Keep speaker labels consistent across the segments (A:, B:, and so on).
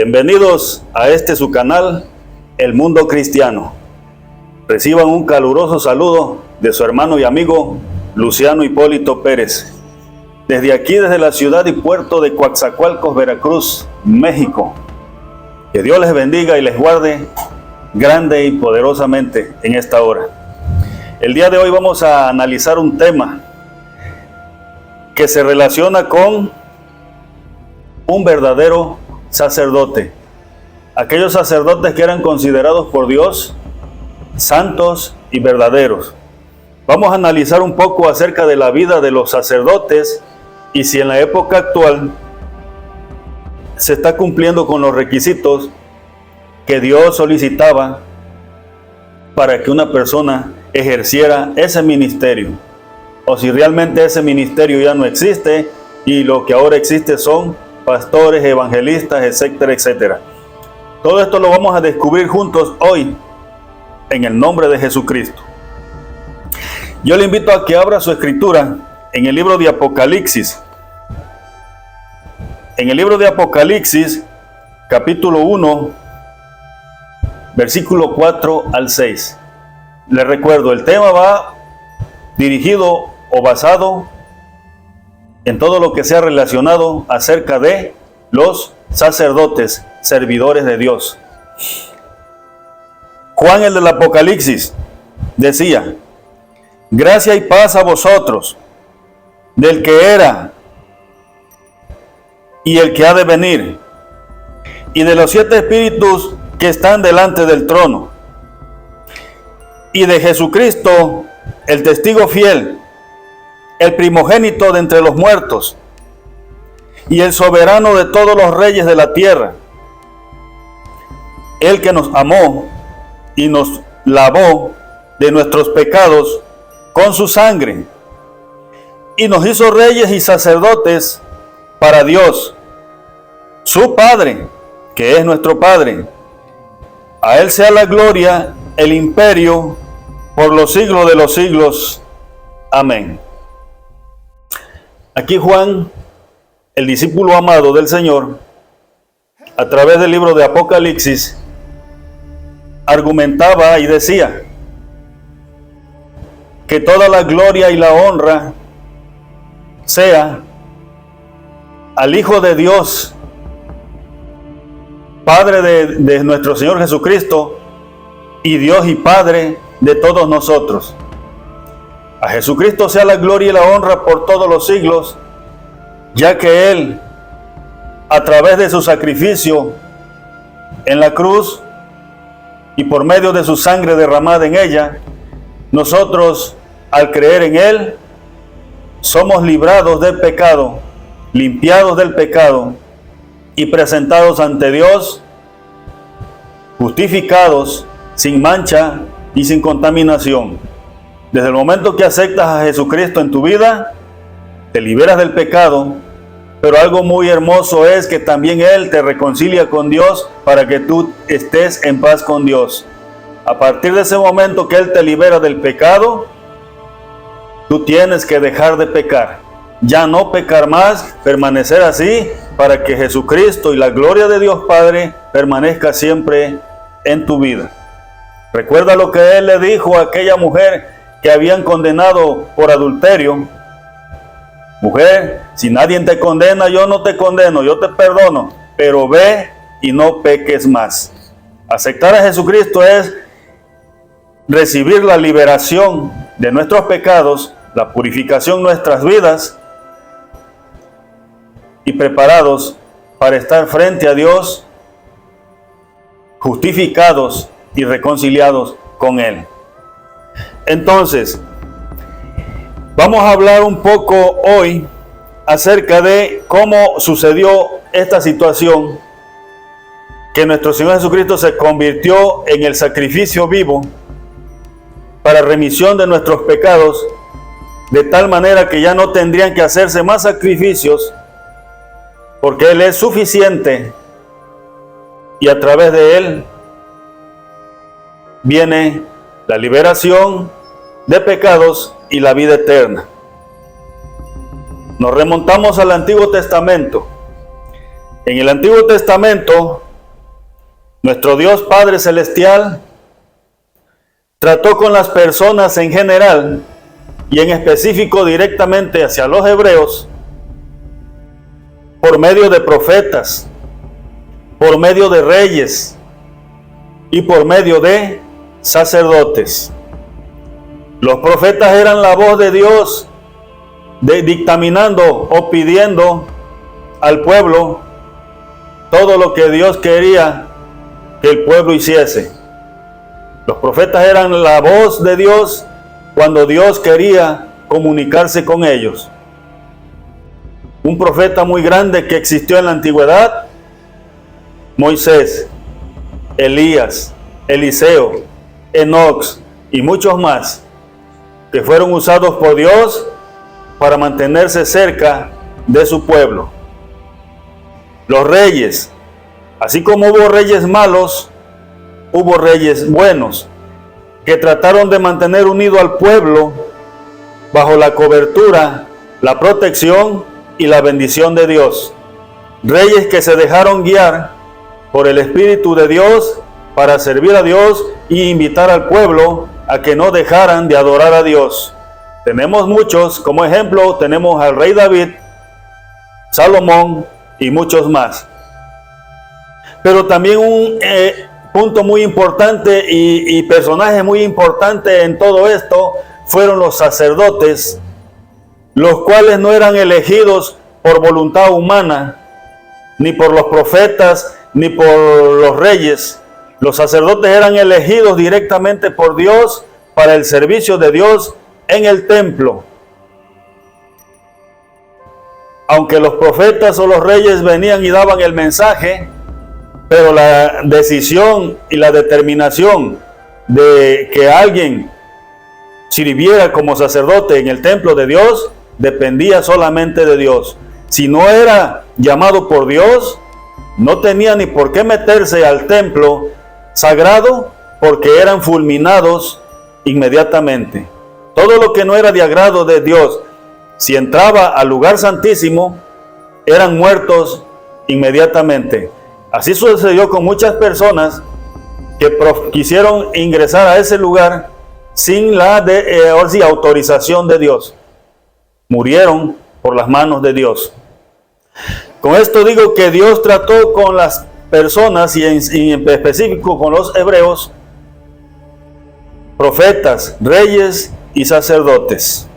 A: Bienvenidos a su canal, El Mundo Cristiano. Reciban un caluroso saludo de su hermano y amigo Luciano Hipólito Pérez. Desde aquí, desde la ciudad y puerto de Coatzacoalcos, Veracruz, México. Que Dios les bendiga y les guarde grande y poderosamente en esta hora. El día de hoy vamos a analizar un tema que se relaciona con un verdadero sacerdote. Aquellos sacerdotes que eran considerados por Dios santos y verdaderos. Vamos a analizar un poco acerca de la vida de los sacerdotes y si en la época actual se está cumpliendo con los requisitos que Dios solicitaba para que una persona ejerciera ese ministerio, o si realmente ese ministerio ya no existe y lo que ahora existe son pastores, evangelistas, etcétera, etcétera. Todo esto lo vamos a descubrir juntos hoy en el nombre de Jesucristo. Yo le invito a que abra su escritura en el libro de Apocalipsis. En el libro de Apocalipsis, capítulo 1, versículo 4 al 6. Les recuerdo, el tema va dirigido o basado en todo lo que sea relacionado acerca de los sacerdotes, servidores de Dios. Juan, el del Apocalipsis, decía: gracia y paz a vosotros, del que era y el que ha de venir, y de los 7 espíritus que están delante del trono, y de Jesucristo, el testigo fiel, el primogénito de entre los muertos, y el soberano de todos los reyes de la tierra, el que nos amó y nos lavó de nuestros pecados con su sangre, y nos hizo reyes y sacerdotes para Dios, su Padre, que es nuestro Padre. A Él sea la gloria, el imperio, por los siglos de los siglos. Amén. Aquí Juan, el discípulo amado del Señor, a través del libro de Apocalipsis, argumentaba y decía que toda la gloria y la honra sea al Hijo de Dios, Padre de nuestro Señor Jesucristo, y Dios y Padre de todos nosotros. A Jesucristo sea la gloria y la honra por todos los siglos, ya que Él, a través de su sacrificio en la cruz y por medio de su sangre derramada en ella, nosotros, al creer en Él, somos librados del pecado, limpiados del pecado y presentados ante Dios, justificados, sin mancha y sin contaminación. Desde el momento que aceptas a Jesucristo en tu vida, te liberas del pecado, pero algo muy hermoso es que también Él te reconcilia con Dios para que tú estés en paz con Dios. A partir de ese momento que Él te libera del pecado, tú tienes que dejar de pecar. Ya no pecar más, permanecer así, para que Jesucristo y la gloria de Dios Padre permanezca siempre en tu vida. Recuerda lo que Él le dijo a aquella mujer que habían condenado por adulterio: mujer, si nadie te condena, yo no te condeno, yo te perdono, pero ve y no peques más. Aceptar a Jesucristo es recibir la liberación de nuestros pecados, la purificación de nuestras vidas, y preparados para estar frente a Dios, justificados y reconciliados con Él. Entonces, vamos a hablar un poco hoy acerca de cómo sucedió esta situación, que nuestro Señor Jesucristo se convirtió en el sacrificio vivo para remisión de nuestros pecados, de tal manera que ya no tendrían que hacerse más sacrificios, porque Él es suficiente y a través de Él viene la liberación de pecados y la vida eterna. Nos remontamos al Antiguo Testamento. En el Antiguo Testamento Nuestro Dios Padre Celestial trató con las personas en general y en específico directamente hacia los hebreos por medio de profetas, por medio de reyes y por medio de sacerdotes. Los profetas eran la voz de Dios dictaminando o pidiendo al pueblo todo lo que Dios quería que el pueblo hiciese. Los profetas eran la voz de Dios cuando Dios quería comunicarse con ellos. Un profeta muy grande que existió en la antigüedad: Moisés, Elías, Eliseo, Enoc y muchos más, que fueron usados por Dios para mantenerse cerca de su pueblo. Los reyes, así como hubo reyes malos, hubo reyes buenos, que trataron de mantener unido al pueblo bajo la cobertura, la protección y la bendición de Dios. Reyes que se dejaron guiar por el Espíritu de Dios para servir a Dios y invitar al pueblo a que no dejaran de adorar a Dios. Tenemos muchos, como ejemplo tenemos al rey David, Salomón y muchos más. Pero también un punto muy importante y personaje muy importante en todo esto fueron los sacerdotes, los cuales no eran elegidos por voluntad humana, ni por los profetas, ni por los reyes. Los sacerdotes eran elegidos directamente por Dios para el servicio de Dios en el templo. Aunque los profetas o los reyes venían y daban el mensaje, pero la decisión y la determinación de que alguien sirviera como sacerdote en el templo de Dios dependía solamente de Dios. Si no era llamado por Dios, no tenía ni por qué meterse al templo sagrado, porque eran fulminados inmediatamente. Todo lo que no era de agrado de Dios, si entraba al lugar santísimo, eran muertos inmediatamente. Así sucedió con muchas personas que quisieron ingresar a ese lugar sin la autorización de Dios. Murieron por las manos de Dios. Con esto digo que Dios trató con las personas y en específico con los hebreos, profetas, reyes y sacerdotes.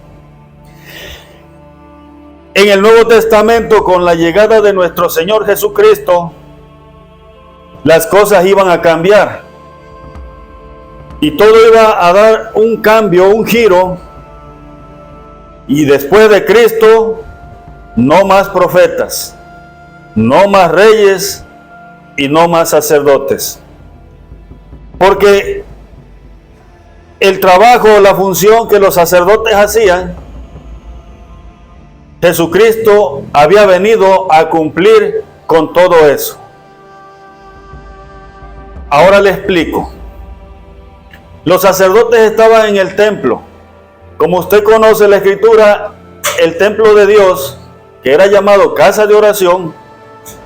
A: En el Nuevo Testamento, con la llegada de nuestro Señor Jesucristo, las cosas iban a cambiar y todo iba a dar un cambio, un giro. Y después de Cristo, no más profetas, no más reyes y no más sacerdotes, porque el trabajo, la función que los sacerdotes hacían, Jesucristo había venido a cumplir con todo eso. Ahora le explico. Los sacerdotes estaban en el templo. Como usted conoce la Escritura, el templo de Dios, que era llamado casa de oración,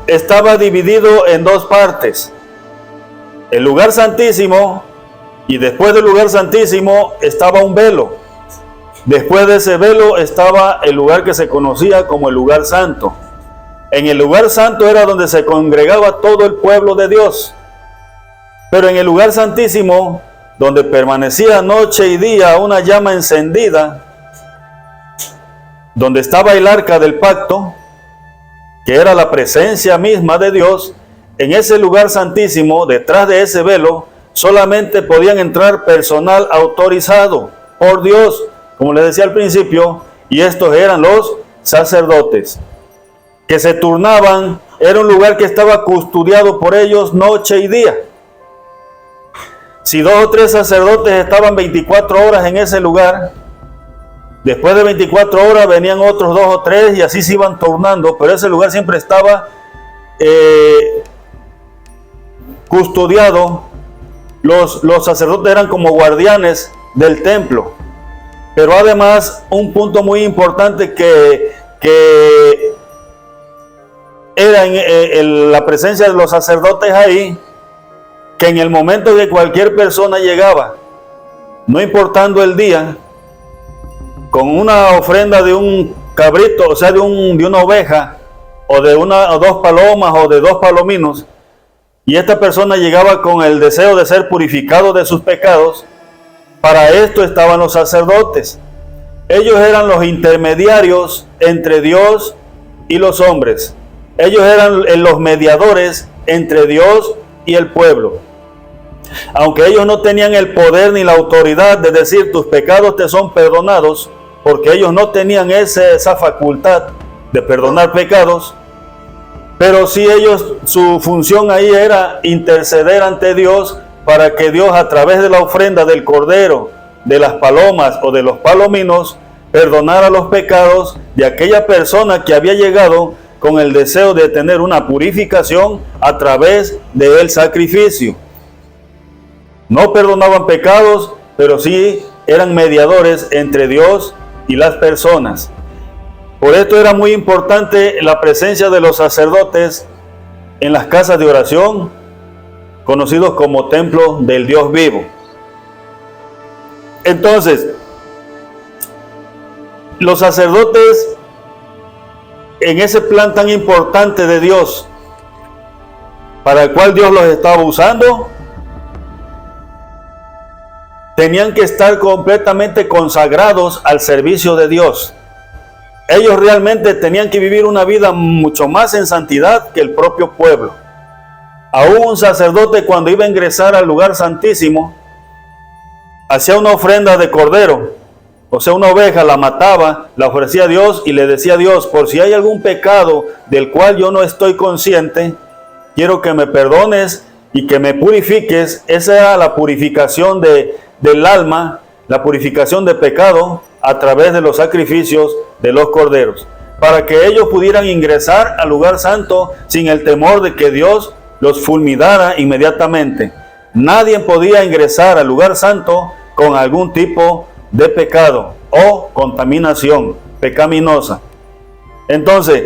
A: estaba dividido en dos partes. El lugar santísimo, y después del lugar santísimo estaba un velo. Después de ese velo estaba el lugar que se conocía como el lugar santo. En el lugar santo era donde se congregaba todo el pueblo de Dios. Pero en el lugar santísimo, donde permanecía noche y día una llama encendida, donde estaba el arca del pacto, que era la presencia misma de Dios, en ese lugar santísimo, detrás de ese velo, solamente podían entrar personal autorizado por Dios, como les decía al principio, y estos eran los sacerdotes, que se turnaban. Era un lugar que estaba custodiado por ellos noche y día. Si 2 o 3 sacerdotes estaban 24 horas en ese lugar, después de 24 horas venían otros 2 o 3 y así se iban turnando, pero ese lugar siempre estaba custodiado. Los sacerdotes eran como guardianes del templo. Pero además, un punto muy importante que era en la presencia de los sacerdotes ahí, que en el momento que cualquier persona llegaba, no importando el día, con una ofrenda de un cabrito, o sea, de una oveja, o de una o dos palomas, o de dos palominos, y esta persona llegaba con el deseo de ser purificado de sus pecados, para esto estaban los sacerdotes. Ellos eran los intermediarios entre Dios y los hombres. Ellos eran los mediadores entre Dios y el pueblo. Aunque ellos no tenían el poder ni la autoridad de decir tus pecados te son perdonados, porque ellos no tenían esa facultad de perdonar pecados, pero sí ellos, su función ahí era interceder ante Dios para que Dios, a través de la ofrenda del cordero, de las palomas o de los palominos, perdonara los pecados de aquella persona que había llegado con el deseo de tener una purificación a través del sacrificio. No perdonaban pecados, pero sí eran mediadores entre Dios y las personas. Por esto era muy importante la presencia de los sacerdotes en las casas de oración, conocidos como templo del Dios vivo. Entonces, los sacerdotes, en ese plan tan importante de Dios, para el cual Dios los estaba usando, tenían que estar completamente consagrados al servicio de Dios. Ellos realmente tenían que vivir una vida mucho más en santidad que el propio pueblo. Aún un sacerdote, cuando iba a ingresar al lugar santísimo, hacía una ofrenda de cordero, o sea, una oveja, la mataba, la ofrecía a Dios y le decía a Dios: por si hay algún pecado del cual yo no estoy consciente, quiero que me perdones y que me purifiques. Esa era la purificación del alma, la purificación de pecado a través de los sacrificios de los corderos, para que ellos pudieran ingresar al lugar santo sin el temor de que Dios los fulminara inmediatamente. Nadie podía ingresar al lugar santo con algún tipo de pecado o contaminación pecaminosa. Entonces,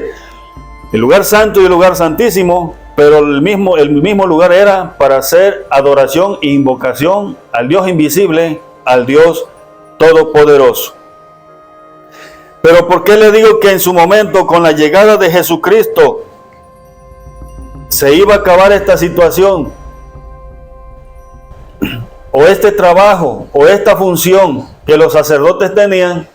A: el lugar santo y el lugar santísimo, pero el mismo lugar era para hacer adoración e invocación al Dios invisible, al Dios todopoderoso. Pero ¿por qué le digo que en su momento, con la llegada de Jesucristo, se iba a acabar esta situación, o este trabajo, o esta función que los sacerdotes tenían?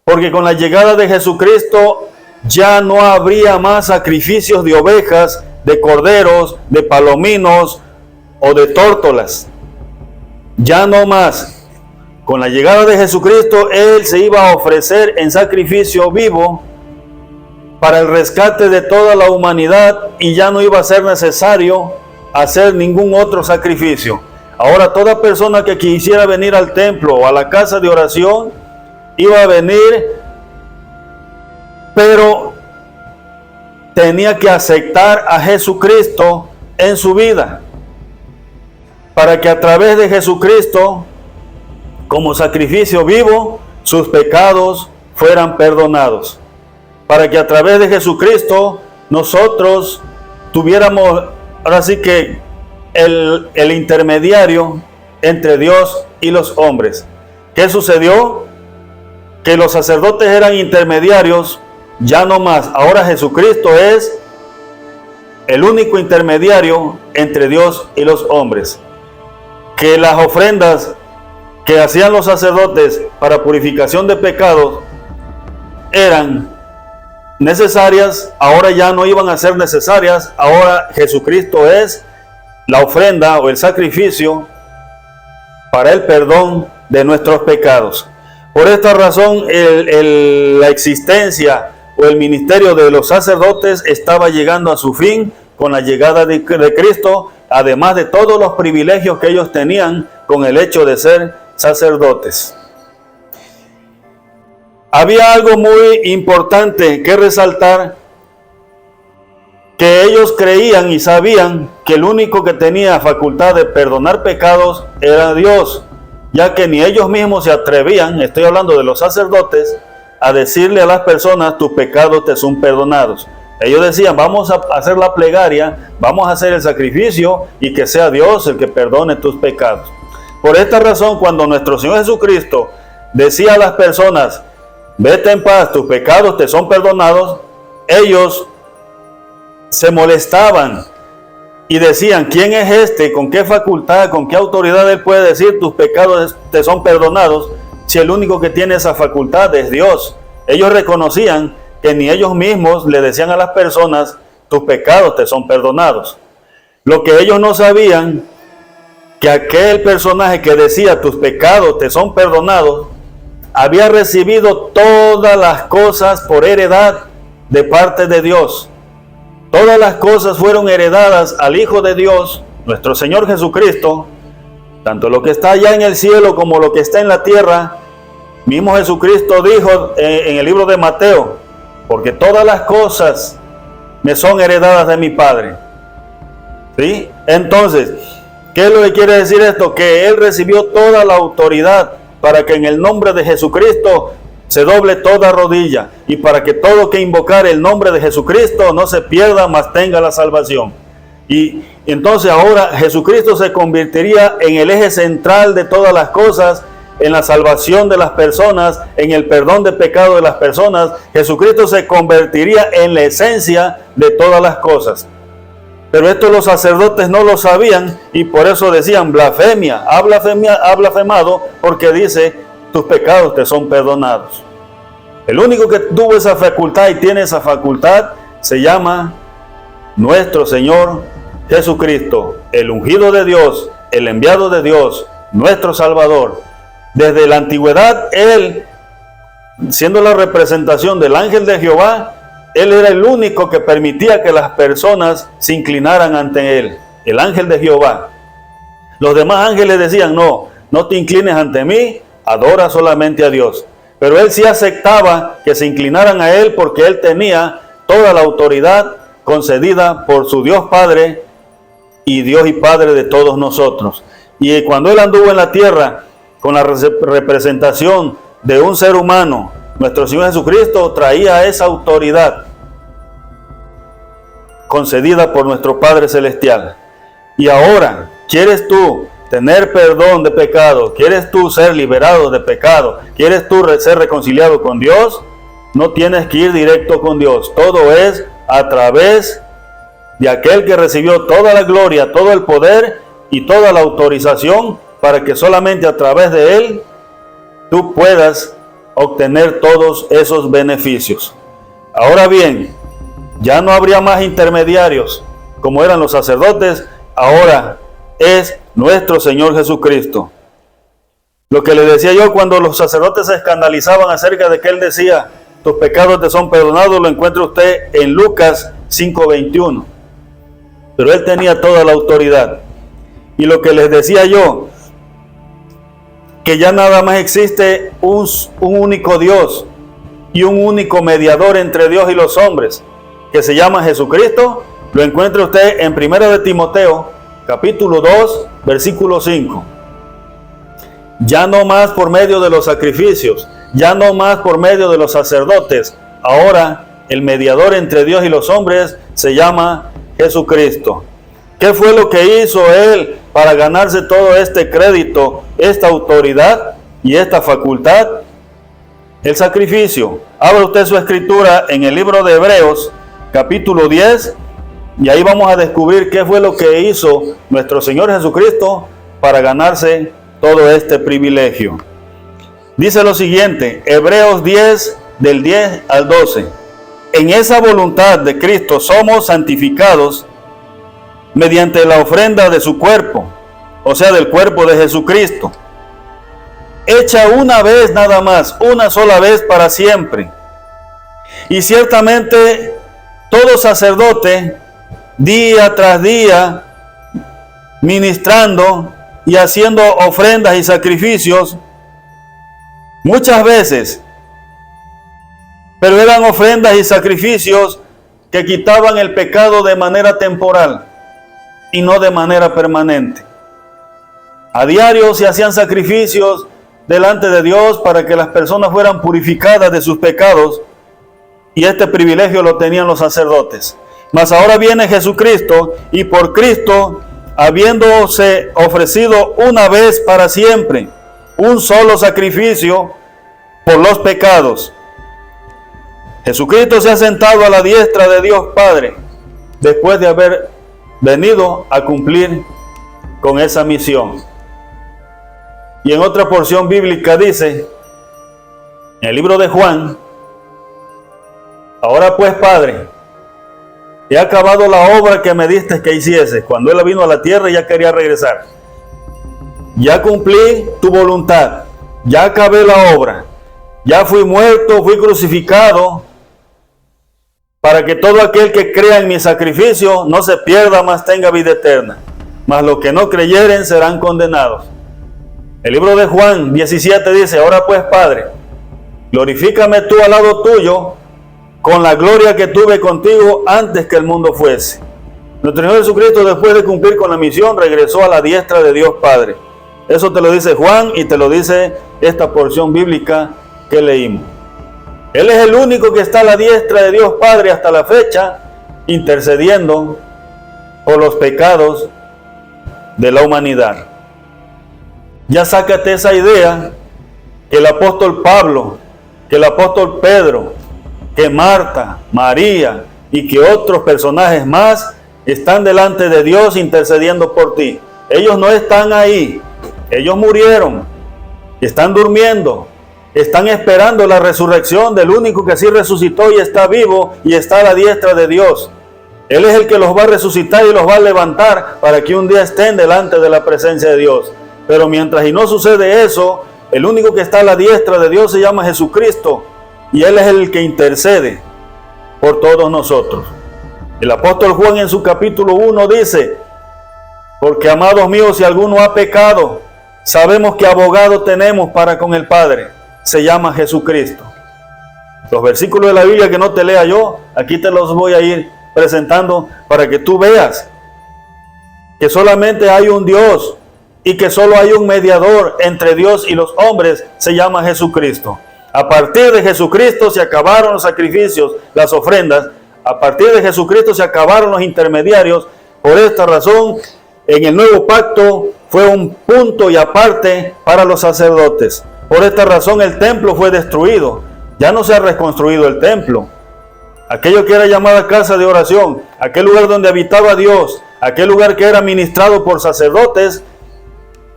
A: Porque con la llegada de Jesucristo ya no habría más sacrificios de ovejas, de corderos, de palominos o de tórtolas. Ya no más. Con la llegada de Jesucristo, Él se iba a ofrecer en sacrificio vivo para el rescate de toda la humanidad, y ya no iba a ser necesario hacer ningún otro sacrificio. Ahora toda persona que quisiera venir al templo o a la casa de oración iba a venir, pero tenía que aceptar a Jesucristo en su vida, para que a través de Jesucristo, como sacrificio vivo, sus pecados fueran perdonados. Para que a través de Jesucristo nosotros tuviéramos, ahora sí que, el intermediario entre Dios y los hombres. ¿Qué sucedió? Que los sacerdotes eran intermediarios, ya no más. Ahora Jesucristo es el único intermediario entre Dios y los hombres. Que las ofrendas que hacían los sacerdotes para purificación de pecados eran necesarias, ahora ya no iban a ser necesarias. Ahora Jesucristo es la ofrenda o el sacrificio para el perdón de nuestros pecados. Por esta razón, la existencia o el ministerio de los sacerdotes estaba llegando a su fin con la llegada de Cristo, además de todos los privilegios que ellos tenían con el hecho de ser sacerdotes. Había algo muy importante que resaltar, que ellos creían y sabían que el único que tenía facultad de perdonar pecados era Dios, ya que ni ellos mismos se atrevían, estoy hablando de los sacerdotes, a decirle a las personas: tus pecados te son perdonados. Ellos decían, vamos a hacer la plegaria, vamos a hacer el sacrificio y que sea Dios el que perdone tus pecados. Por esta razón, cuando nuestro Señor Jesucristo decía a las personas, vete en paz, tus pecados te son perdonados, ellos se molestaban y decían, ¿quién es este? ¿Con qué facultad, con qué autoridad él puede decir tus pecados te son perdonados? Si el único que tiene esa facultad es Dios. Ellos reconocían que ni ellos mismos le decían a las personas, tus pecados te son perdonados. Lo que ellos no sabían, que aquel personaje que decía, tus pecados te son perdonados, había recibido todas las cosas por heredad de parte de Dios. Todas las cosas fueron heredadas al Hijo de Dios, nuestro Señor Jesucristo, tanto lo que está allá en el cielo como lo que está en la tierra. Mismo Jesucristo dijo en el libro de Mateo, porque todas las cosas me son heredadas de mi Padre. ¿Sí? Entonces, ¿qué es lo que quiere decir esto? Que Él recibió toda la autoridad para que en el nombre de Jesucristo se doble toda rodilla y para que todo que invocar el nombre de Jesucristo no se pierda, mas tenga la salvación. Y entonces ahora Jesucristo se convertiría en el eje central de todas las cosas, en la salvación de las personas, en el perdón de pecado de las personas. Jesucristo se convertiría en la esencia de todas las cosas. Pero esto los sacerdotes no lo sabían y por eso decían, blasfemia, ha blasfemado porque dice, tus pecados te son perdonados. El único que tuvo esa facultad y tiene esa facultad se llama nuestro Señor Jesucristo, el ungido de Dios, el enviado de Dios, nuestro Salvador. Desde la antigüedad, Él, siendo la representación del ángel de Jehová, Él era el único que permitía que las personas se inclinaran ante Él, el ángel de Jehová. Los demás ángeles decían, no te inclines ante mí, adora solamente a Dios. Pero Él sí aceptaba que se inclinaran a Él porque Él tenía toda la autoridad concedida por su Dios Padre y Dios y Padre de todos nosotros. Y cuando Él anduvo en la tierra con la representación de un ser humano, nuestro Señor Jesucristo traía esa autoridad concedida por nuestro Padre Celestial. Y ahora, ¿quieres tú tener perdón de pecado? ¿Quieres tú ser liberado de pecado? ¿Quieres tú ser reconciliado con Dios? No tienes que ir directo con Dios. Todo es a través de aquel que recibió toda la gloria, todo el poder y toda la autorización para que solamente a través de Él tú puedas obtener todos esos beneficios. Ahora bien, ya no habría más intermediarios como eran los sacerdotes, ahora es nuestro Señor Jesucristo. Lo que le decía yo cuando los sacerdotes se escandalizaban acerca de que Él decía, tus pecados te son perdonados, lo encuentra usted en Lucas 5:21. Pero Él tenía toda la autoridad. Y lo que les decía yo, que ya nada más existe un único Dios y un único mediador entre Dios y los hombres, que se llama Jesucristo, lo encuentra usted en 1 de Timoteo, capítulo 2, versículo 5. Ya no más por medio de los sacrificios, ya no más por medio de los sacerdotes, ahora el mediador entre Dios y los hombres se llama Jesucristo. ¿Qué fue lo que hizo Él para ganarse todo este crédito, esta autoridad y esta facultad? El sacrificio. Abra usted su escritura en el libro de Hebreos, capítulo 10, y ahí vamos a descubrir qué fue lo que hizo nuestro Señor Jesucristo para ganarse todo este privilegio. Dice lo siguiente, Hebreos 10, del 10 al 12. En esa voluntad de Cristo somos santificados mediante la ofrenda de su cuerpo, o sea, del cuerpo de Jesucristo, hecha una vez nada más, una sola vez para siempre. Y ciertamente todo sacerdote, día tras día, ministrando y haciendo ofrendas y sacrificios, muchas veces, pero eran ofrendas y sacrificios que quitaban el pecado de manera temporal y no de manera permanente. A diario se hacían sacrificios delante de Dios para que las personas fueran purificadas de sus pecados, y este privilegio lo tenían los sacerdotes. Mas ahora viene Jesucristo, y por Cristo, habiéndose ofrecido una vez para siempre, un solo sacrificio por los pecados, Jesucristo se ha sentado a la diestra de Dios Padre, después de haber venido a cumplir con esa misión. Y en otra porción bíblica dice, en el libro de Juan, ahora pues, Padre, he acabado la obra que me diste que hiciese. Cuando Él vino a la tierra ya quería regresar. Ya cumplí tu voluntad, ya acabé la obra, ya fui muerto, fui crucificado, para que todo aquel que crea en mi sacrificio no se pierda, mas tenga vida eterna. Mas los que no creyeren serán condenados. El libro de Juan 17 dice, ahora pues, Padre, glorifícame tú al lado tuyo con la gloria que tuve contigo antes que el mundo fuese. Nuestro Señor Jesucristo, después de cumplir con la misión, regresó a la diestra de Dios Padre. Eso te lo dice Juan y te lo dice esta porción bíblica que leímos. Él es el único que está a la diestra de Dios Padre hasta la fecha, intercediendo por los pecados de la humanidad. Ya sácate esa idea que el apóstol Pablo, que el apóstol Pedro, que Marta, María y que otros personajes más están delante de Dios intercediendo por ti. Ellos no están ahí, ellos murieron, están durmiendo, están esperando la resurrección del único que sí resucitó y está vivo y está a la diestra de Dios. Él es el que los va a resucitar y los va a levantar para que un día estén delante de la presencia de Dios. Pero mientras y no sucede eso, el único que está a la diestra de Dios se llama Jesucristo y Él es el que intercede por todos nosotros. El apóstol Juan en su capítulo 1 dice, porque amados míos, si alguno ha pecado, sabemos que abogado tenemos para con el Padre, se llama Jesucristo. Los versículos de la Biblia que no te lea yo, aquí te los voy a ir presentando para que tú veas que solamente hay un Dios y que solo hay un mediador entre Dios y los hombres, se llama Jesucristo. A partir de Jesucristo se acabaron los sacrificios, las ofrendas. A partir de Jesucristo se acabaron los intermediarios. Por esta razón, en el nuevo pacto fue un punto y aparte para los sacerdotes. Por esta razón el templo fue destruido. Ya no se ha reconstruido el templo. Aquello que era llamada casa de oración, aquel lugar donde habitaba Dios, aquel lugar que era ministrado por sacerdotes,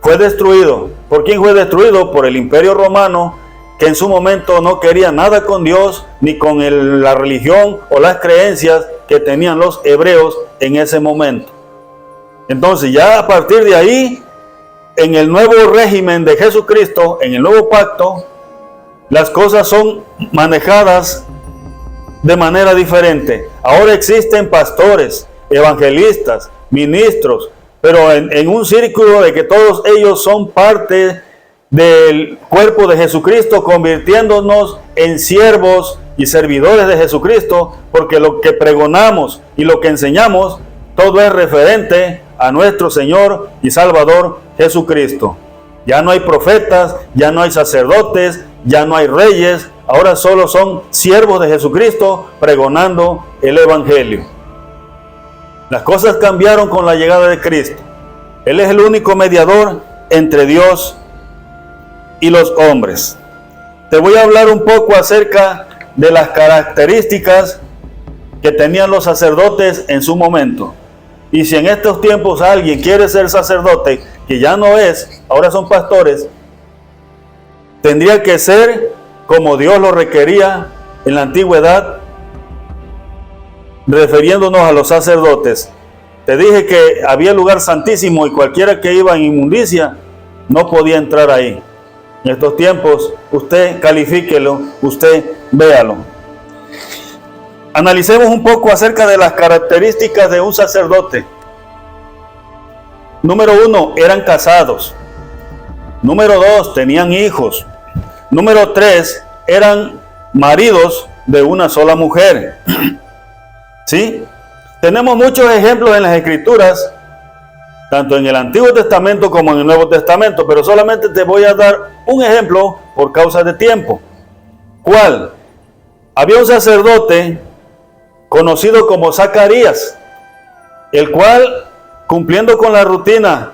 A: fue destruido. ¿Por quién fue destruido? Por el Imperio Romano, que en su momento no quería nada con Dios, ni con la religión o las creencias que tenían los hebreos en ese momento. Entonces ya a partir de ahí, en el nuevo régimen de Jesucristo, en el nuevo pacto, las cosas son manejadas de manera diferente. Ahora existen pastores, evangelistas, ministros, pero en un círculo de que todos ellos son parte del cuerpo de Jesucristo, convirtiéndonos en siervos y servidores de Jesucristo, porque lo que pregonamos y lo que enseñamos, todo es referente a nuestro Señor y Salvador Jesucristo. Ya no hay profetas, ya no hay sacerdotes, ya no hay reyes, ahora solo son siervos de Jesucristo pregonando el Evangelio. Las cosas cambiaron con la llegada de Cristo. Él es el único mediador entre Dios y los hombres. Te voy a hablar un poco acerca de las características que tenían los sacerdotes en su momento. Y si en estos tiempos alguien quiere ser sacerdote, que ya no es, ahora son pastores, tendría que ser como Dios lo requería en la antigüedad, refiriéndonos a los sacerdotes. Te dije que había lugar santísimo y cualquiera que iba en inmundicia no podía entrar ahí. En estos tiempos, usted califíquelo, usted véalo. Analicemos un poco acerca de las características de un sacerdote. Número 1, eran casados. Número 2, tenían hijos. Número 3, eran maridos de una sola mujer. ¿Sí? Tenemos muchos ejemplos en las Escrituras, tanto en el Antiguo Testamento como en el Nuevo Testamento, pero solamente te voy a dar un ejemplo por causa de tiempo. ¿Cuál? había un sacerdote conocido como Zacarías, el cual, cumpliendo con la rutina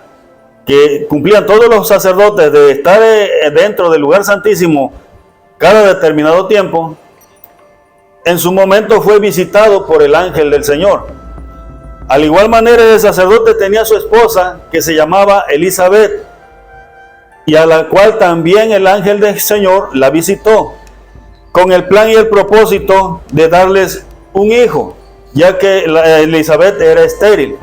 A: que cumplían todos los sacerdotes de estar dentro del lugar santísimo cada determinado tiempo, en su momento fue visitado por el ángel del Señor. Al igual manera, el sacerdote tenía su esposa que se llamaba Elizabeth, y a la cual también el ángel del Señor la visitó, con el plan y el propósito de darles un hijo, ya que Elizabeth era estéril.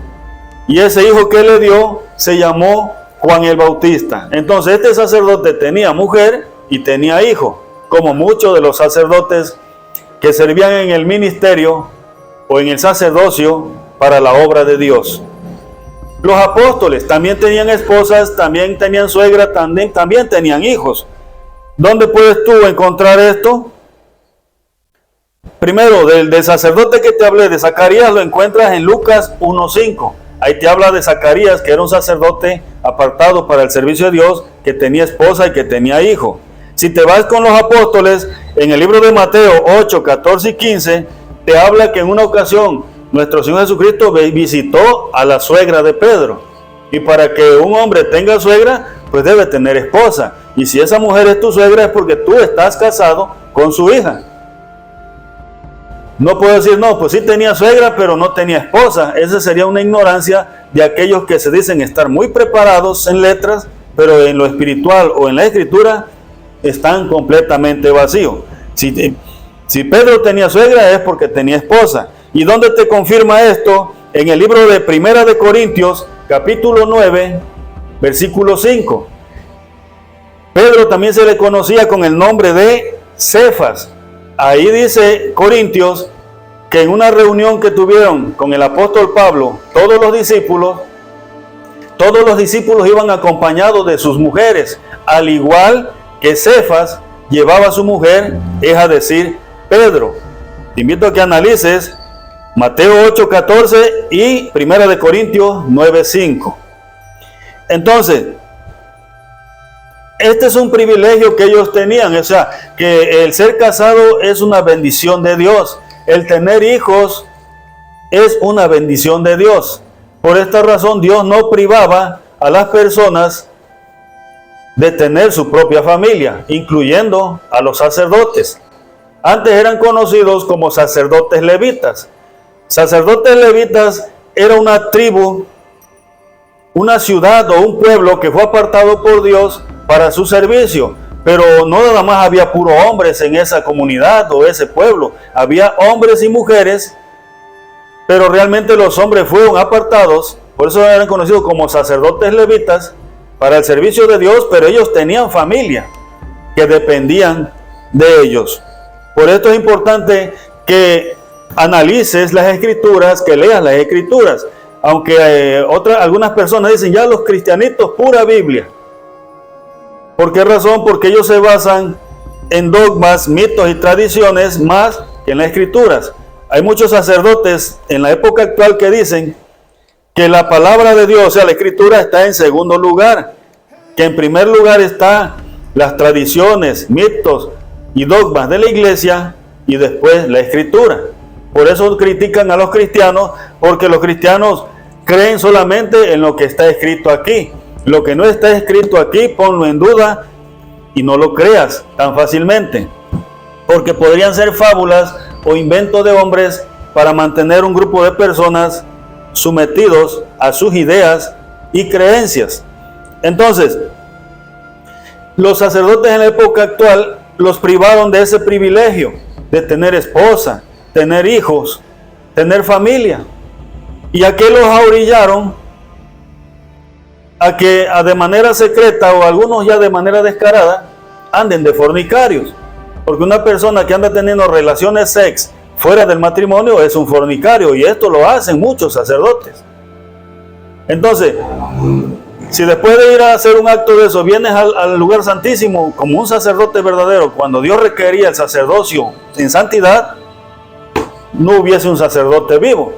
A: Y ese hijo que le dio se llamó Juan el Bautista. Entonces este sacerdote tenía mujer y tenía hijo, como muchos de los sacerdotes que servían en el ministerio o en el sacerdocio para la obra de Dios. Los apóstoles también tenían esposas, también tenían suegra, también tenían hijos. ¿Dónde puedes tú encontrar esto? Primero, del sacerdote que te hablé, de Zacarías, lo encuentras en Lucas 1:5. Ahí te habla de Zacarías, que era un sacerdote apartado para el servicio de Dios, que tenía esposa y que tenía hijo. Si te vas con los apóstoles, en el libro de Mateo 8, 14 y 15, te habla que en una ocasión nuestro Señor Jesucristo visitó a la suegra de Pedro. Y para que un hombre tenga suegra, pues debe tener esposa. Y si esa mujer es tu suegra, es porque tú estás casado con su hija. No puedo decir, no, pues sí tenía suegra, pero no tenía esposa. Esa sería una ignorancia de aquellos que se dicen estar muy preparados en letras, pero en lo espiritual o en la escritura están completamente vacíos. Si Pedro tenía suegra, es porque tenía esposa. ¿Y dónde te confirma esto? En el libro de Primera de Corintios, capítulo 9, versículo 5. Pedro también se le conocía con el nombre de Cefas. Ahí dice Corintios que en una reunión que tuvieron con el apóstol Pablo, todos los discípulos iban acompañados de sus mujeres, al igual que Cefas llevaba a su mujer, es a decir, Pedro. Te invito a que analices Mateo 8:14 y 1 de Corintios 9:5. Entonces, este es un privilegio que ellos tenían, o sea, que el ser casado es una bendición de Dios. El tener hijos es una bendición de Dios. Por esta razón, Dios no privaba a las personas de tener su propia familia, incluyendo a los sacerdotes. Antes eran conocidos como sacerdotes levitas. Sacerdotes levitas era una tribu, una ciudad o un pueblo que fue apartado por Dios para su servicio, pero no nada más había puros hombres en esa comunidad o ese pueblo, había hombres y mujeres, pero realmente los hombres fueron apartados, por eso eran conocidos como sacerdotes levitas para el servicio de Dios, pero ellos tenían familia que dependían de ellos. Por esto es importante que analices las escrituras, que leas las escrituras, aunque algunas personas dicen ya los cristianitos pura Biblia. ¿Por qué razón? Porque ellos se basan en dogmas, mitos y tradiciones más que en las escrituras. Hay muchos sacerdotes en la época actual que dicen que la palabra de Dios, o sea, la escritura está en segundo lugar, que en primer lugar está las tradiciones, mitos y dogmas de la iglesia y después la escritura. Por eso critican a los cristianos, porque los cristianos creen solamente en lo que está escrito aquí. Lo que no está escrito aquí, ponlo en duda y no lo creas tan fácilmente, porque podrían ser fábulas o inventos de hombres para mantener un grupo de personas sometidos a sus ideas y creencias. Entonces, los sacerdotes en la época actual los privaron de ese privilegio de tener esposa, tener hijos, tener familia. ¿Y a qué los ahorillaron? A que de manera secreta o algunos ya de manera descarada anden de fornicarios. Porque una persona que anda teniendo relaciones sex fuera del matrimonio es un fornicario, y esto lo hacen muchos sacerdotes. Entonces, si después de ir a hacer un acto de eso vienes al lugar santísimo como un sacerdote verdadero, cuando Dios requería el sacerdocio en santidad, no hubiese un sacerdote vivo.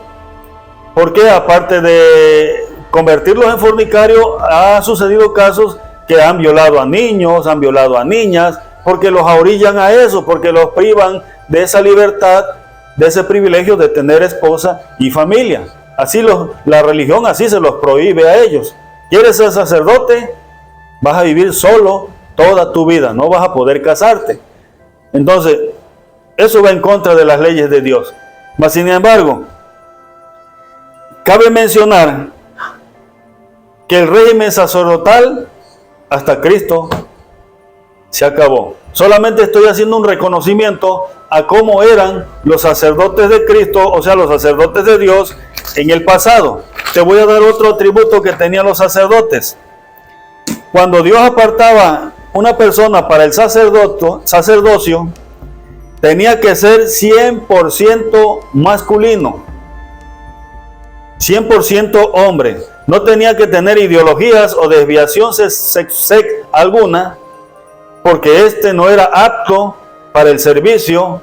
A: Porque aparte de convertirlos en fornicarios, ha sucedido casos que han violado a niños, han violado a niñas, porque los ahorillan a eso, porque los privan de esa libertad, de ese privilegio de tener esposa y familia. Así la religión así se los prohíbe a ellos. ¿Quieres ser sacerdote? Vas a vivir solo toda tu vida, no vas a poder casarte. Entonces, eso va en contra de las leyes de Dios. Mas, sin embargo, cabe mencionar que el régimen sacerdotal hasta Cristo se acabó. Solamente estoy haciendo un reconocimiento a cómo eran los sacerdotes de Cristo, o sea, los sacerdotes de Dios en el pasado. Te voy a dar otro atributo que tenían los sacerdotes. Cuando Dios apartaba una persona para el sacerdocio, tenía que ser 100% masculino, 100% hombre. No tenía que tener ideologías o desviación alguna, porque no era apto para el servicio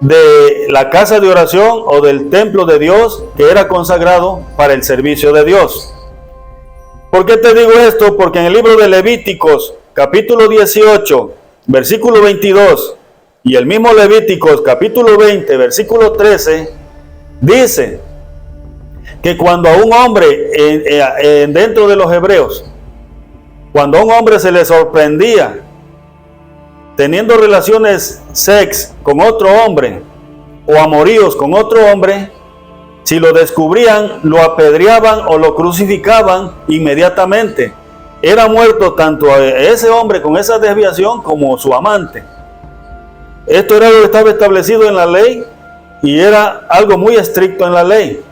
A: de la casa de oración o del templo de Dios, que era consagrado para el servicio de Dios. ¿Por qué te digo esto? Porque en el libro de Levíticos, capítulo 18, versículo 22, y el mismo Levíticos, capítulo 20, versículo 13, dice que cuando a un hombre, dentro de los hebreos, cuando a un hombre se le sorprendía teniendo relaciones con otro hombre o amoríos con otro hombre, si lo descubrían, lo apedreaban o lo crucificaban inmediatamente. Era muerto tanto a ese hombre con esa desviación como su amante. Esto era lo que estaba establecido en la ley y era algo muy estricto en la ley.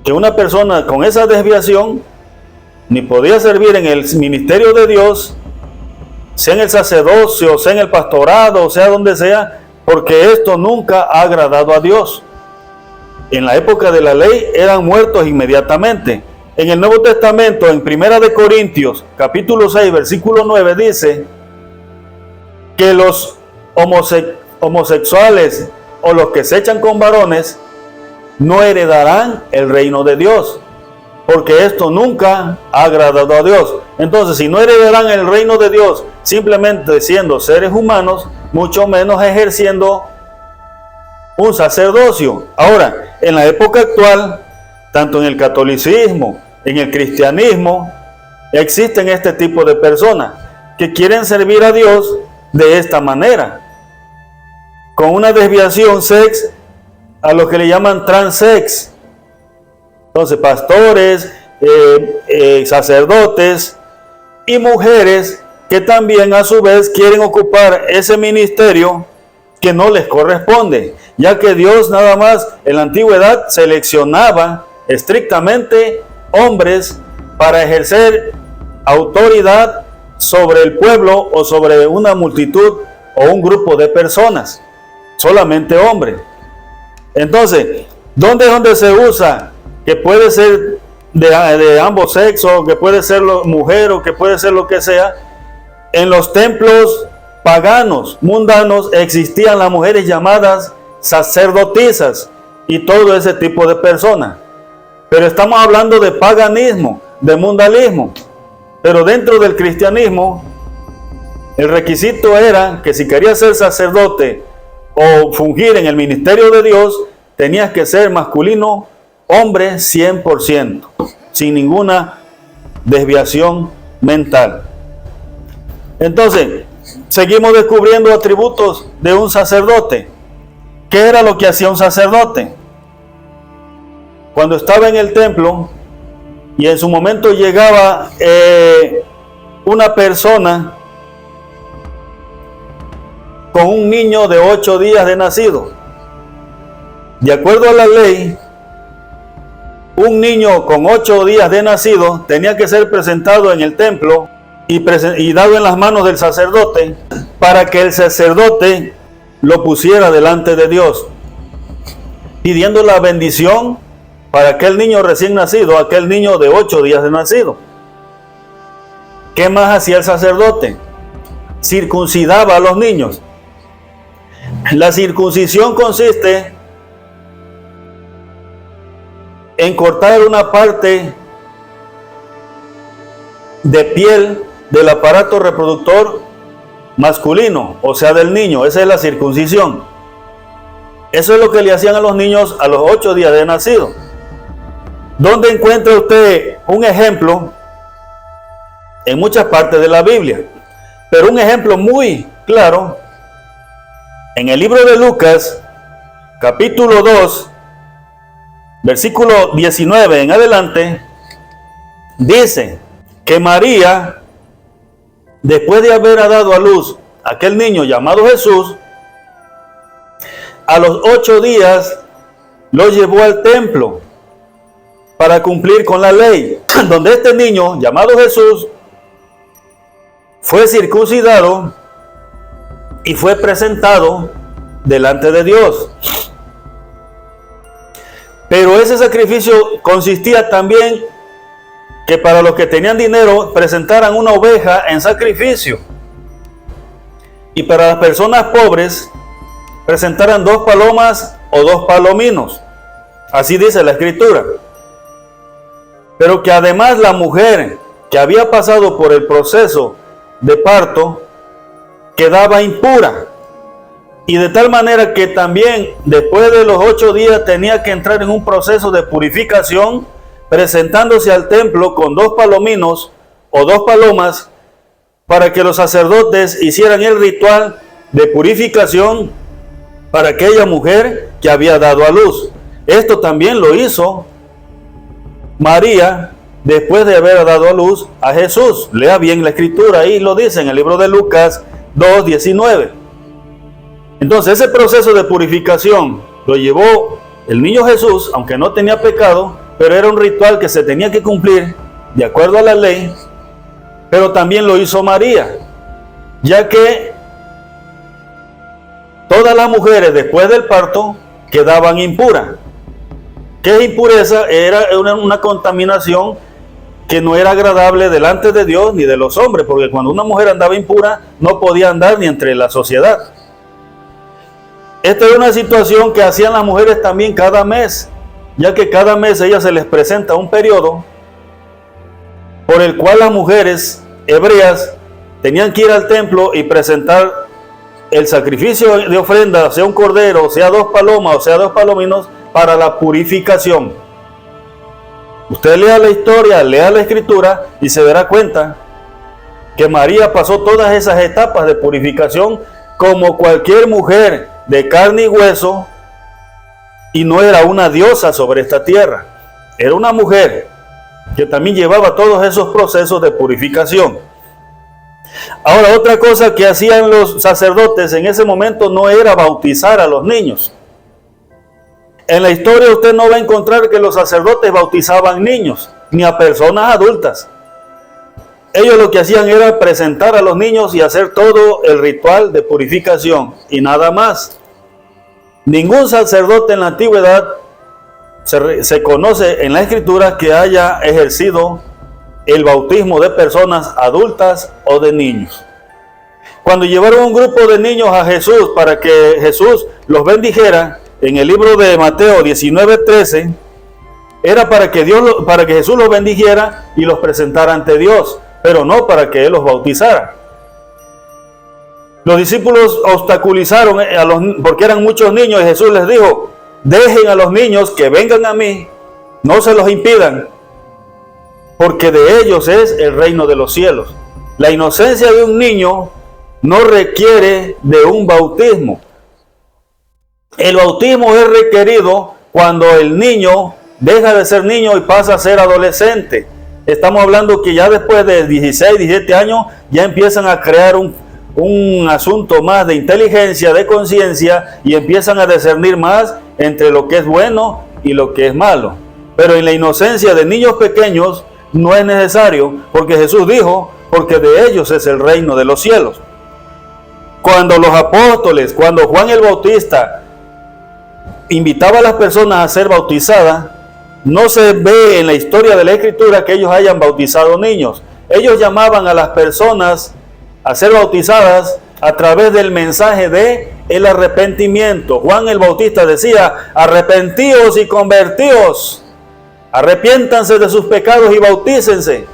A: Que una persona con esa desviación ni podía servir en el ministerio de Dios, sea en el sacerdocio, sea en el pastorado, sea donde sea, porque esto nunca ha agradado a Dios. En la época de la ley eran muertos inmediatamente. En el Nuevo Testamento, en 1 Corintios, capítulo 6, versículo 9, dice que los homosexuales o los que se echan con varones no heredarán el reino de Dios, porque esto nunca ha agradado a Dios. Entonces, si no heredarán el reino de Dios simplemente siendo seres humanos, mucho menos ejerciendo un sacerdocio. Ahora, en la época actual, tanto en el catolicismo, en el cristianismo, existen este tipo de personas que quieren servir a Dios de esta manera, con una desviación a lo que le llaman transsex. Entonces, pastores, sacerdotes y mujeres que también a su vez quieren ocupar ese ministerio que no les corresponde, ya que Dios nada más en la antigüedad seleccionaba estrictamente hombres para ejercer autoridad sobre el pueblo o sobre una multitud o un grupo de personas, solamente hombres. Entonces, ¿dónde es donde se usa? Que puede ser de ambos sexos, que puede ser mujer o que puede ser lo que sea. En los templos paganos, mundanos, existían las mujeres llamadas sacerdotisas y todo ese tipo de personas. Pero estamos hablando de paganismo, de mundanismo. Pero dentro del cristianismo, el requisito era que si querías ser sacerdote o fungir en el ministerio de Dios, tenías que ser masculino, hombre 100%, sin ninguna desviación mental. Entonces, seguimos descubriendo atributos de un sacerdote. ¿Qué era lo que hacía un sacerdote? Cuando estaba en el templo y en su momento llegaba una persona con un niño de 8 días de nacido. De acuerdo a la ley, un niño con 8 días de nacido tenía que ser presentado en el templo y dado en las manos del sacerdote para que el sacerdote lo pusiera delante de Dios, pidiendo la bendición para aquel niño recién nacido, aquel niño de 8 días de nacido. ¿Qué más hacía el sacerdote? Circuncidaba a los niños. La circuncisión consiste en cortar una parte de piel del aparato reproductor masculino, o sea del niño. Esa es la circuncisión. Eso es lo que le hacían a los niños a los 8 días de nacido. ¿Dónde encuentra usted un ejemplo? En muchas partes de la Biblia, pero un ejemplo muy claro en el libro de Lucas, capítulo 2, versículo 19 en adelante, dice que María, después de haber dado a luz a aquel niño llamado Jesús, a los 8 días lo llevó al templo para cumplir con la ley, donde este niño llamado Jesús fue circuncidado y fue presentado delante de Dios. Pero ese sacrificio consistía también que para los que tenían dinero presentaran una oveja en sacrificio, y para las personas pobres presentaran 2 palomas o 2 palominos. Así dice la Escritura. Pero que además la mujer que había pasado por el proceso de parto quedaba impura, y de tal manera que también después de los 8 días tenía que entrar en un proceso de purificación, presentándose al templo con 2 palominos o 2 palomas, para que los sacerdotes hicieran el ritual de purificación para aquella mujer que había dado a luz. Esto también lo hizo María después de haber dado a luz a Jesús. Lea bien la Escritura, ahí lo dice en el libro de Lucas 2:19. Entonces ese proceso de purificación lo llevó el niño Jesús, aunque no tenía pecado, pero era un ritual que se tenía que cumplir de acuerdo a la ley. Pero también lo hizo María, ya que todas las mujeres después del parto quedaban impuras. ¿Qué es impureza? Era una contaminación que no era agradable delante de Dios ni de los hombres, porque cuando una mujer andaba impura no podía andar ni entre la sociedad. Esta era una situación que hacían las mujeres también cada mes, ya que cada mes a ellas se les presenta un periodo por el cual las mujeres hebreas tenían que ir al templo y presentar el sacrificio de ofrenda, sea un cordero, sea 2 palomas, o sea 2 palominos, para la purificación. Usted lea la historia, lea la Escritura y se dará cuenta que María pasó todas esas etapas de purificación como cualquier mujer de carne y hueso, y no era una diosa sobre esta tierra, era una mujer que también llevaba todos esos procesos de purificación. Ahora, otra cosa que hacían los sacerdotes en ese momento no era bautizar a los niños. En la historia usted no va a encontrar que los sacerdotes bautizaban niños, ni a personas adultas. Ellos lo que hacían era presentar a los niños y hacer todo el ritual de purificación y nada más. Ningún sacerdote en la antigüedad se conoce en la Escritura que haya ejercido el bautismo de personas adultas o de niños. Cuando llevaron un grupo de niños a Jesús para que Jesús los bendijera, en el libro de Mateo 19:13, era para que Jesús los bendijera y los presentara ante Dios, pero no para que Él los bautizara. Los discípulos obstaculizaron porque eran muchos niños, y Jesús les dijo: dejen a los niños que vengan a mí, no se los impidan, porque de ellos es el reino de los cielos. La inocencia de un niño no requiere de un bautismo. El bautismo es requerido cuando el niño deja de ser niño y pasa a ser adolescente. Estamos hablando que ya después de 16, 17 años ya empiezan a crear un asunto más de inteligencia, de conciencia, y empiezan a discernir más entre lo que es bueno y lo que es malo. Pero en la inocencia de niños pequeños no es necesario, porque Jesús dijo: porque de ellos es el reino de los cielos. Cuando los apóstoles, cuando Juan el Bautista invitaba a las personas a ser bautizadas, no se ve en la historia de la Escritura que ellos hayan bautizado niños. Ellos llamaban a las personas a ser bautizadas a través del mensaje de el arrepentimiento. Juan el Bautista decía: arrepentíos y convertíos, arrepiéntanse de sus pecados y bautícense.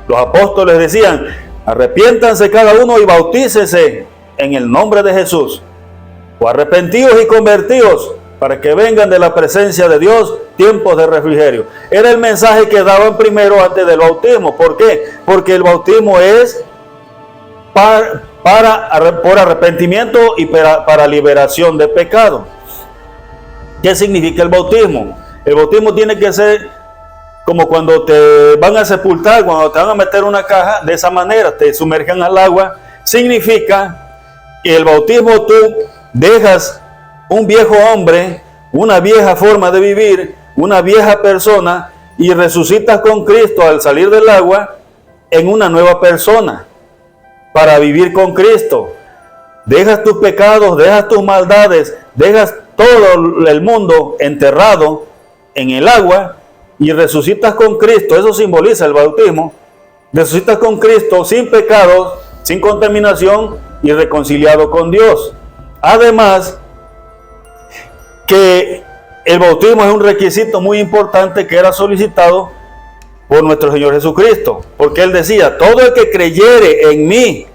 A: Los apóstoles decían: arrepiéntanse cada uno y bautícese en el nombre de Jesús. O arrepentidos y convertidos para que vengan de la presencia de Dios tiempos de refrigerio. Era el mensaje que daban primero antes del bautismo. ¿Por qué? Porque el bautismo es por arrepentimiento y para liberación de pecado. ¿Qué significa el bautismo? El bautismo tiene que ser como cuando te van a sepultar, cuando te van a meter una caja, de esa manera, te sumergen al agua. Significa que el bautismo tú dejas un viejo hombre, una vieja forma de vivir, una vieja persona, y resucitas con Cristo al salir del agua en una nueva persona para vivir con Cristo. Dejas tus pecados, dejas tus maldades, dejas todo el mundo enterrado en el agua y resucitas con Cristo. Eso simboliza el bautismo. Resucitas con Cristo sin pecados, sin contaminación y reconciliado con Dios. Además, que el bautismo es un requisito muy importante que era solicitado por nuestro Señor Jesucristo, porque Él decía: todo el que creyere en mí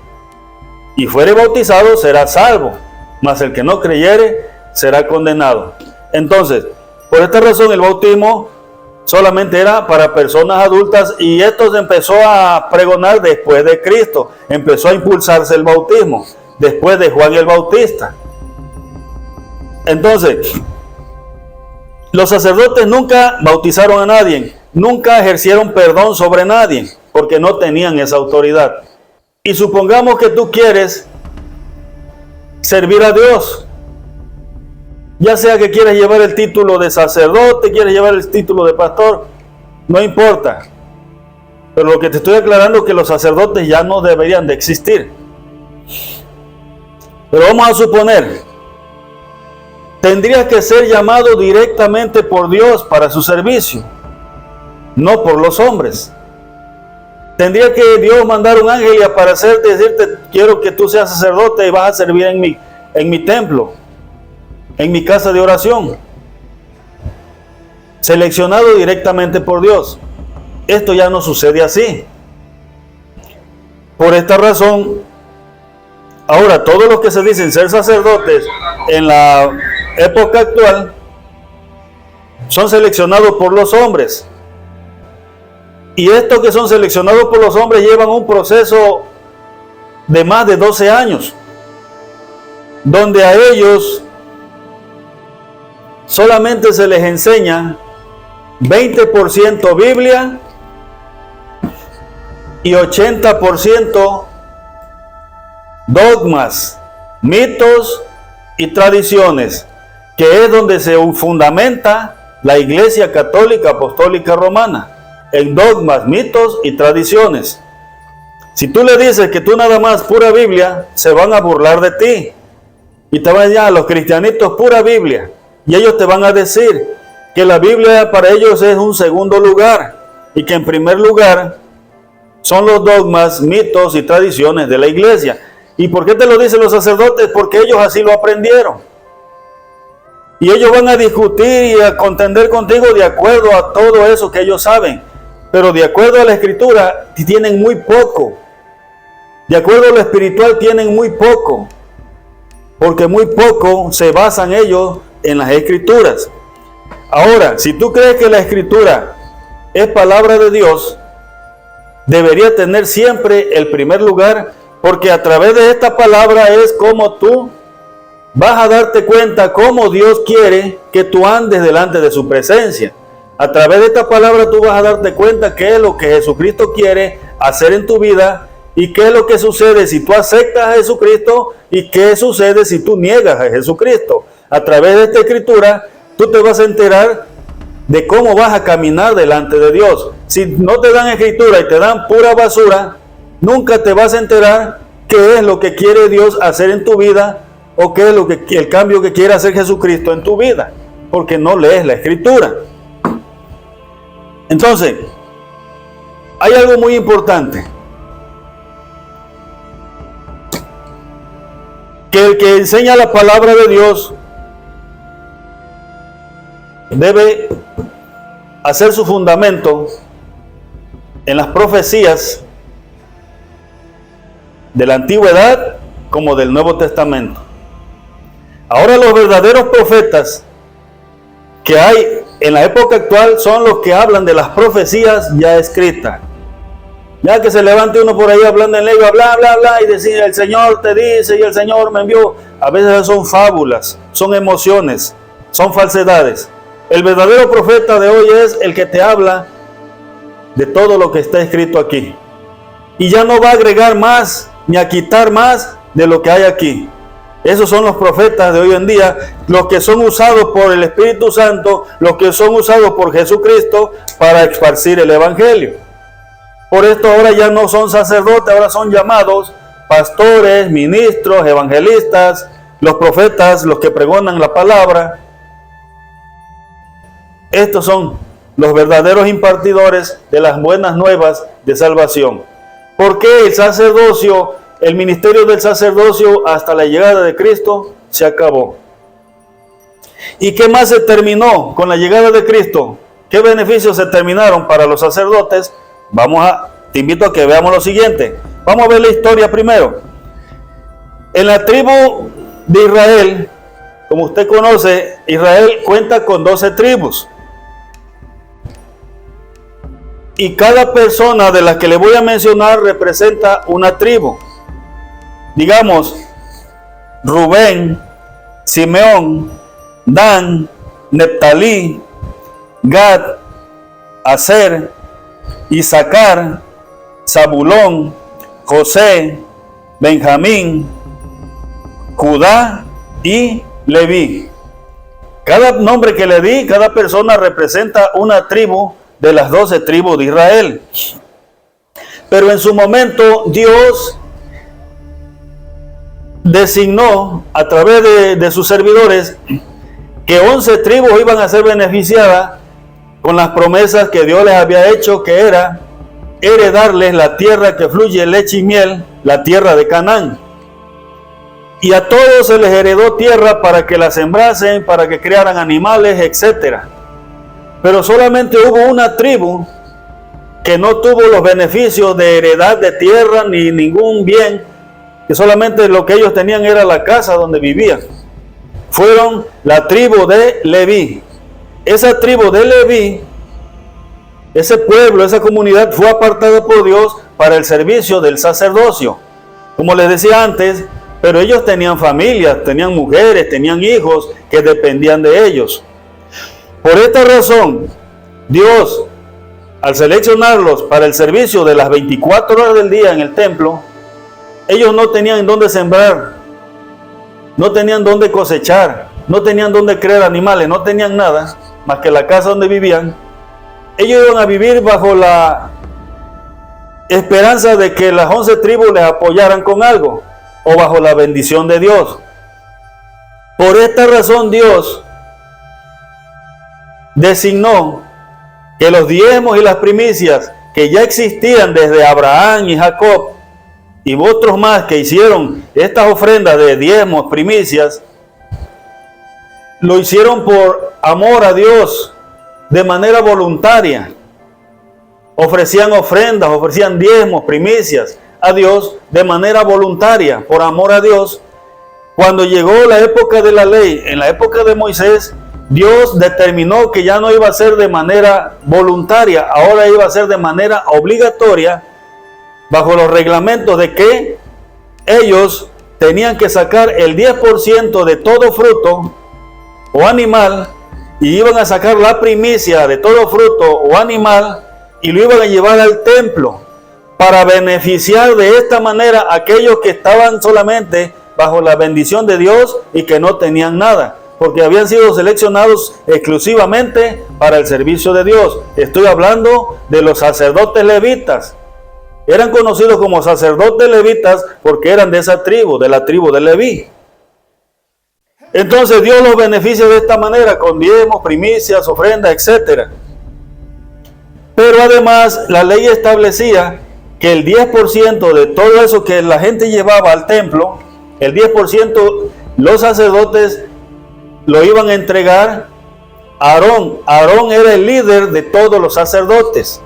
A: y fuere bautizado será salvo, mas el que no creyere será condenado. Entonces, por esta razón el bautismo solamente era para personas adultas, y esto se empezó a pregonar después de Cristo. Empezó a impulsarse el bautismo después de Juan el Bautista. Entonces, los sacerdotes nunca bautizaron a nadie, nunca ejercieron perdón sobre nadie, porque no tenían esa autoridad. Y supongamos que tú quieres servir a Dios, ya sea que quieres llevar el título de sacerdote, quieres llevar el título de pastor, no importa. Pero lo que te estoy aclarando es que los sacerdotes ya no deberían de existir. Pero vamos a suponer, tendrías que ser llamado directamente por Dios para su servicio, no por los hombres. Tendría que Dios mandar un ángel y aparecerte y decirte: quiero que tú seas sacerdote y vas a servir en mi templo, en mi casa de oración. Seleccionado directamente por Dios. Esto ya no sucede así. Por esta razón, ahora todos los que se dicen ser sacerdotes en la época actual son seleccionados por los hombres. Y estos que son seleccionados por los hombres llevan un proceso de más de 12 años, donde a ellos solamente se les enseña 20% Biblia y 80% dogmas, mitos y tradiciones, que es donde se fundamenta la Iglesia Católica Apostólica Romana, en dogmas, mitos y tradiciones. Si tú le dices que tú nada más pura Biblia, se van a burlar de ti y te van a decir: los cristianitos pura Biblia, y ellos te van a decir que la Biblia para ellos es un segundo lugar y que en primer lugar son los dogmas, mitos y tradiciones de la iglesia. ¿Y por qué te lo dicen los sacerdotes? Porque ellos así lo aprendieron. Y ellos van a discutir y a contender contigo de acuerdo a todo eso que ellos saben. Pero de acuerdo a la Escritura tienen muy poco. De acuerdo a lo espiritual tienen muy poco. Porque muy poco se basan ellos en las Escrituras. Ahora, si tú crees que la Escritura es palabra de Dios, debería tener siempre el primer lugar, porque a través de esta palabra es como tú vas a darte cuenta cómo Dios quiere que tú andes delante de su presencia. A través de esta palabra tú vas a darte cuenta qué es lo que Jesucristo quiere hacer en tu vida y qué es lo que sucede si tú aceptas a Jesucristo y qué sucede si tú niegas a Jesucristo. A través de esta escritura tú te vas a enterar de cómo vas a caminar delante de Dios. Si no te dan escritura y te dan pura basura, nunca te vas a enterar qué es lo que quiere Dios hacer en tu vida o qué es lo que el cambio que quiere hacer Jesucristo en tu vida, porque no lees la escritura. Entonces, hay algo muy importante, que el que enseña la palabra de Dios debe hacer su fundamento en las profecías de la antigüedad como del Nuevo Testamento. Ahora los verdaderos profetas que hay en la época actual son los que hablan de las profecías ya escritas. Ya que se levante uno por ahí hablando en lengua, bla, bla, bla, y decir, el Señor te dice y el Señor me envió. A veces son fábulas, son emociones, son falsedades. El verdadero profeta de hoy es el que te habla de todo lo que está escrito aquí. Y ya no va a agregar más, ni a quitar más de lo que hay aquí. Esos son los profetas de hoy en día, los que son usados por el Espíritu Santo, los que son usados por Jesucristo para esparcir el Evangelio. Por esto ahora ya no son sacerdotes, ahora son llamados pastores, ministros, evangelistas, los profetas, los que pregonan la palabra. Estos son los verdaderos impartidores de las buenas nuevas de salvación. ¿Por qué el sacerdocio, el ministerio del sacerdocio hasta la llegada de Cristo se acabó? ¿Y qué más se terminó con la llegada de Cristo? ¿Qué beneficios se terminaron para los sacerdotes? Te invito a que veamos lo siguiente. Vamos a ver la historia primero. En la tribu de Israel, como usted conoce, Israel cuenta con 12 tribus. Y cada persona de las que le voy a mencionar representa una tribu. Digamos, Rubén, Simeón, Dan, Neptalí, Gad, Aser, Isaacar, Zabulón, José, Benjamín, Judá y Leví. Cada nombre que le di, cada persona representa una tribu de las 12 tribus de Israel. Pero en su momento Dios designó a través de sus servidores que 11 tribus iban a ser beneficiadas con las promesas que Dios les había hecho, que era heredarles la tierra que fluye leche y miel, la tierra de Canaán. Y a todos se les heredó tierra para que la sembrasen, para que criaran animales, etc. Pero solamente hubo una tribu que no tuvo los beneficios de heredad de tierra ni ningún bien, que solamente lo que ellos tenían era la casa donde vivían. Fueron la tribu de Leví. Esa tribu de Leví, ese pueblo, esa comunidad fue apartada por Dios para el servicio del sacerdocio. Como les decía antes, pero ellos tenían familias, tenían mujeres, tenían hijos que dependían de ellos. Por esta razón, Dios, al seleccionarlos para el servicio de las 24 horas del día en el templo, ellos no tenían dónde sembrar, no tenían dónde cosechar, no tenían dónde criar animales, no tenían nada más que la casa donde vivían. Ellos iban a vivir bajo la esperanza de que las 11 tribus les apoyaran con algo, o bajo la bendición de Dios. Por esta razón Dios designó que los diezmos y las primicias que ya existían desde Abraham y Jacob y otros más que hicieron estas ofrendas de diezmos, primicias, lo hicieron por amor a Dios, de manera voluntaria. Ofrecían ofrendas, ofrecían diezmos, primicias a Dios de manera voluntaria, por amor a Dios. Cuando llegó la época de la ley, en la época de Moisés, Dios determinó que ya no iba a ser de manera voluntaria, ahora iba a ser de manera obligatoria, bajo los reglamentos de que ellos tenían que sacar el 10% de todo fruto o animal, y iban a sacar la primicia de todo fruto o animal, y lo iban a llevar al templo, para beneficiar de esta manera a aquellos que estaban solamente bajo la bendición de Dios y que no tenían nada, porque habían sido seleccionados exclusivamente para el servicio de Dios. Estoy hablando de los sacerdotes levitas. Eran conocidos como sacerdotes levitas porque eran de esa tribu, de la tribu de Leví. Entonces Dios los beneficia de esta manera, con diezmos, primicias, ofrendas, etc. Pero además la ley establecía que el 10% de todo eso que la gente llevaba al templo, el 10% los sacerdotes lo iban a entregar a Aarón. Aarón era el líder de todos los sacerdotes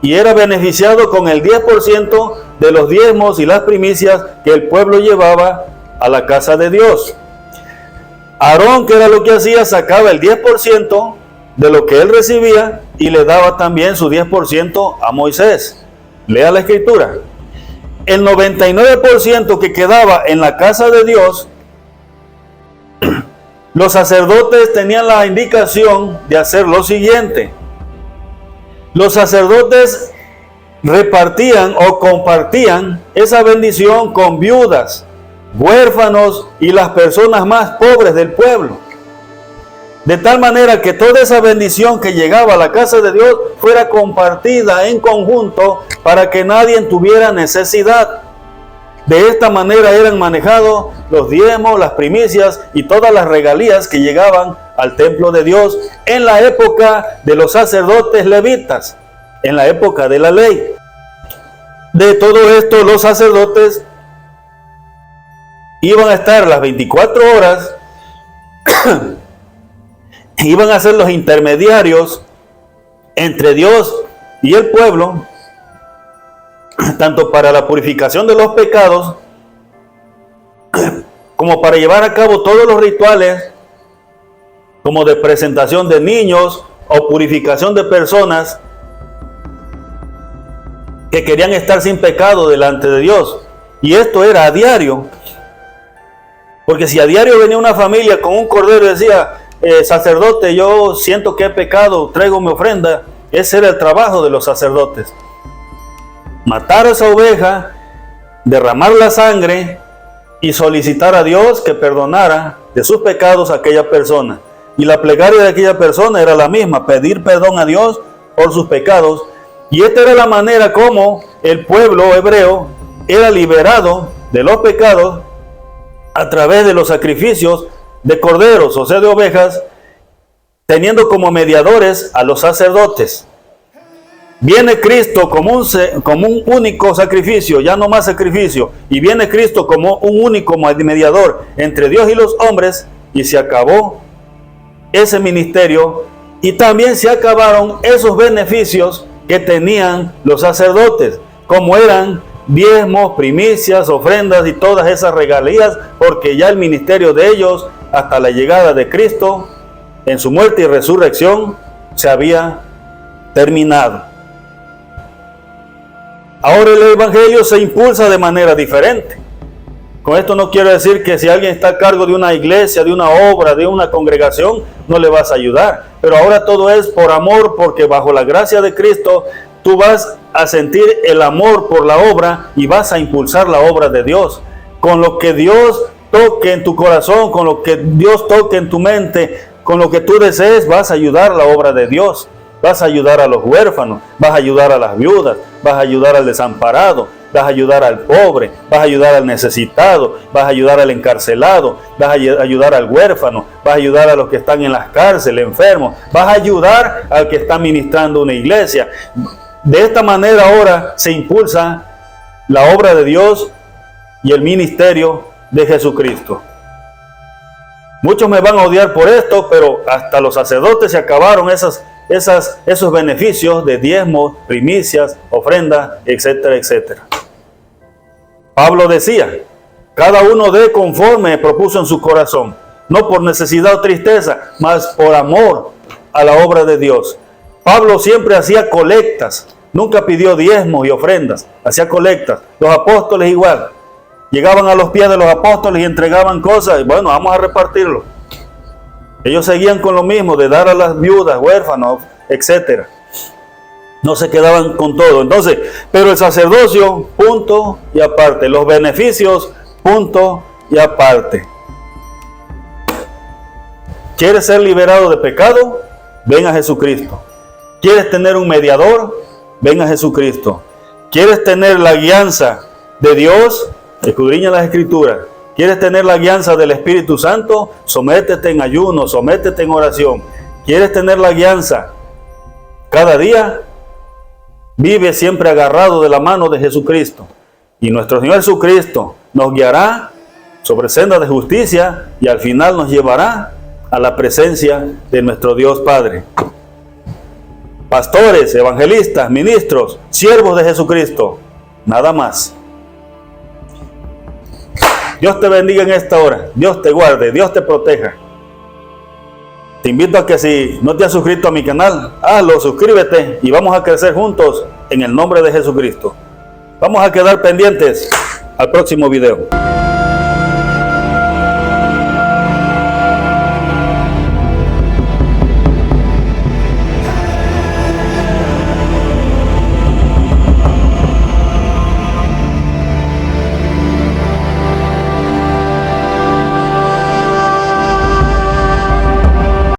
A: y era beneficiado con el 10% de los diezmos y las primicias que el pueblo llevaba a la casa de Dios. Aarón, ¿qué era lo que hacía? Sacaba el 10% de lo que él recibía y le daba también su 10% a Moisés. Lea la escritura. El 99% que quedaba en la casa de Dios, los sacerdotes tenían la indicación de hacer lo siguiente. Los sacerdotes repartían o compartían esa bendición con viudas, huérfanos y las personas más pobres del pueblo. De tal manera que toda esa bendición que llegaba a la casa de Dios fuera compartida en conjunto para que nadie tuviera necesidad. De esta manera eran manejados los diezmos, las primicias y todas las regalías que llegaban al templo de Dios en la época de los sacerdotes levitas, en la época de la ley. De todo esto los sacerdotes iban a estar las 24 horas, iban a ser los intermediarios entre Dios y el pueblo, tanto para la purificación de los pecados, como para llevar a cabo todos los rituales, como de presentación de niños o purificación de personas que querían estar sin pecado delante de Dios. Y esto era a diario. Porque si a diario venía una familia con un cordero y decía, sacerdote, yo siento que he pecado, traigo mi ofrenda, ese era el trabajo de los sacerdotes. Matar a esa oveja, derramar la sangre y solicitar a Dios que perdonara de sus pecados a aquella persona. Y la plegaria de aquella persona era la misma, pedir perdón a Dios por sus pecados. Y esta era la manera como el pueblo hebreo era liberado de los pecados a través de los sacrificios de corderos, o sea, de ovejas, teniendo como mediadores a los sacerdotes. Viene Cristo como un único sacrificio, ya no más sacrificio, y viene Cristo como un único mediador entre Dios y los hombres, y se acabó ese ministerio, y también se acabaron esos beneficios que tenían los sacerdotes, como eran diezmos, primicias, ofrendas y todas esas regalías, porque ya el ministerio de ellos, hasta la llegada de Cristo, en su muerte y resurrección, se había terminado. Ahora el evangelio se impulsa de manera diferente. Con esto no quiero decir que si alguien está a cargo de una iglesia, de una obra, de una congregación, no le vas a ayudar. Pero ahora todo es por amor, porque bajo la gracia de Cristo, tú vas a sentir el amor por la obra y vas a impulsar la obra de Dios. Con lo que Dios toque en tu corazón, con lo que Dios toque en tu mente, con lo que tú desees, vas a ayudar la obra de Dios. Vas a ayudar a los huérfanos, vas a ayudar a las viudas, vas a ayudar al desamparado, vas a ayudar al pobre, vas a ayudar al necesitado, vas a ayudar al encarcelado, vas a ayudar al huérfano, vas a ayudar a los que están en las cárceles, enfermos, vas a ayudar al que está ministrando una iglesia. De esta manera ahora se impulsa la obra de Dios y el ministerio de Jesucristo. Muchos me van a odiar por esto, pero hasta los sacerdotes se acabaron esos beneficios de diezmos, primicias, ofrendas, etcétera, etcétera. Pablo decía, cada uno dé conforme propuso en su corazón, no por necesidad o tristeza, mas por amor a la obra de Dios. Pablo siempre hacía colectas, nunca pidió diezmos y ofrendas, hacía colectas. Los apóstoles igual, llegaban a los pies de los apóstoles y entregaban cosas, y bueno, vamos a repartirlo. Ellos seguían con lo mismo, de dar a las viudas, huérfanos, etcétera. No se quedaban con todo. Entonces, pero el sacerdocio, punto y aparte. Los beneficios, punto y aparte. ¿Quieres ser liberado de pecado? Ven a Jesucristo. ¿Quieres tener un mediador? Ven a Jesucristo. ¿Quieres tener la guianza de Dios? Escudriña las Escrituras. ¿Quieres tener la guianza del Espíritu Santo? Sométete en ayuno, sométete en oración. ¿Quieres tener la guianza cada día? Vive siempre agarrado de la mano de Jesucristo. Y nuestro Señor Jesucristo nos guiará sobre senda de justicia y al final nos llevará a la presencia de nuestro Dios Padre. Pastores, evangelistas, ministros, siervos de Jesucristo, nada más. Dios te bendiga en esta hora, Dios te guarde, Dios te proteja. Te invito a que si no te has suscrito a mi canal, hazlo, suscríbete y vamos a crecer juntos en el nombre de Jesucristo. Vamos a quedar pendientes al próximo video.